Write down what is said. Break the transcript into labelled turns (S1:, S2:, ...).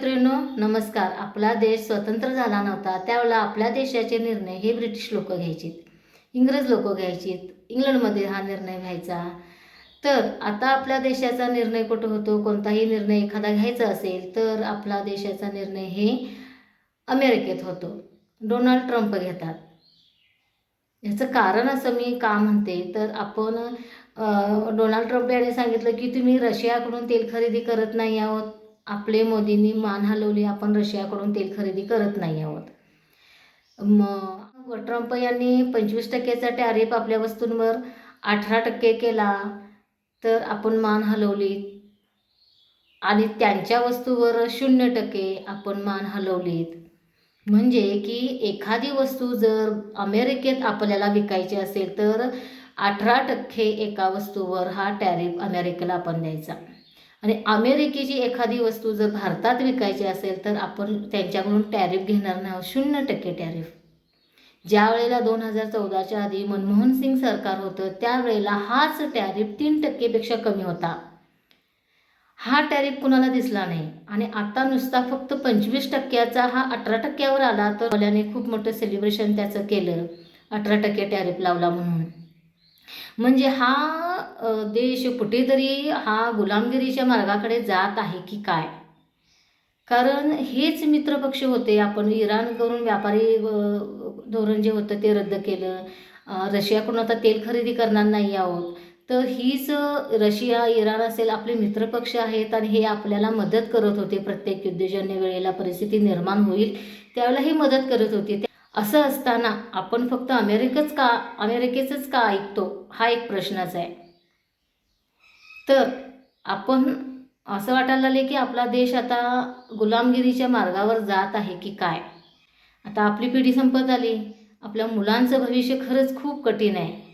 S1: मित्रांनो, नमस्कार. आपला देश स्वतंत्र झाला नव्हता त्यावेळेला आपल्या देशाचे निर्णय हे ब्रिटिश लोक घ्यायचे, इंग्रज लोक घ्यायचे. इंग्लंडमध्ये हा निर्णय व्हायचा. तर आता आपल्या देशाचा निर्णय कुठं होतो? कोणताही निर्णय एखादा घ्यायचा असेल तर आपला देशाचा निर्णय हे अमेरिकेत होतो. डोनाल्ड ट्रम्प घेतात. याचं कारण असं मी का म्हणते तर डोनाल्ड ट्रम्प यांनी सांगितलं की तुम्ही रशियाकडून तेल खरेदी करत नाही आहोत. आपले मोदींनी मान हलवली, आपण रशियाकडून तेल खरेदी करत नाही आहोत. मग ट्रम्प यांनी 25% टॅरिफ आपल्या वस्तूंवर 18% केला, तर आपण मान हलवली. आणि त्यांच्या वस्तूवर 0% आपण मान हलवलीत. म्हणजे की एखादी वस्तू जर अमेरिकेत आपल्याला विकायची असेल तर 18% एका वस्तूवर हा टॅरिफ अमेरिकेला आपण द्यायचा. आणि अमेरिकेची एखादी वस्तू जर भारतात विकायची असेल तर आपण त्यांच्याकडून टॅरिफ घेणार नाही, 0% टॅरिफ. ज्या वेळेला 2014च्या आधी मनमोहन सिंग सरकार होतं त्यावेळेला हाच टॅरिफ 3%पेक्षा कमी होता. हा टॅरिफ कुणाला दिसला नाही. आणि आता नुसता फक्त 25%चा हा 18%वर आला. तर वाल्याने खूप मोठं सेलिब्रेशन त्याचं केलं, 18% टॅरिफ लावला म्हणून. म्हणजे हा देश कुठेतरी हा गुलामगिरीच्या मार्गाकडे जात आहे की काय? कारण हेच मित्रपक्ष होते. आपण इराणकडून व्यापारी धोरण जे होतं ते रद्द केलं. रशियाकडून आता तेल खरेदी करणार नाही आहोत. तर हीच रशिया, इराण असेल आपले मित्रपक्ष आहेत आणि हे आपल्याला मदत करत होते. प्रत्येक युद्धजन्य वेळेला परिस्थिती निर्माण होईल त्यावेळेला ही मदत करत होते. असं असताना आपण फक्त अमेरिकेचंच का ऐकतो हा एक प्रश्नच आहे. तर आपण असं वाटायला लागले की आपला देश आता गुलामगिरीच्या मार्गावर जात आहे की काय? आता आपली पिढी संपत आली. आपल्या मुलांचं भविष्य खरंच खूप कठीण आहे.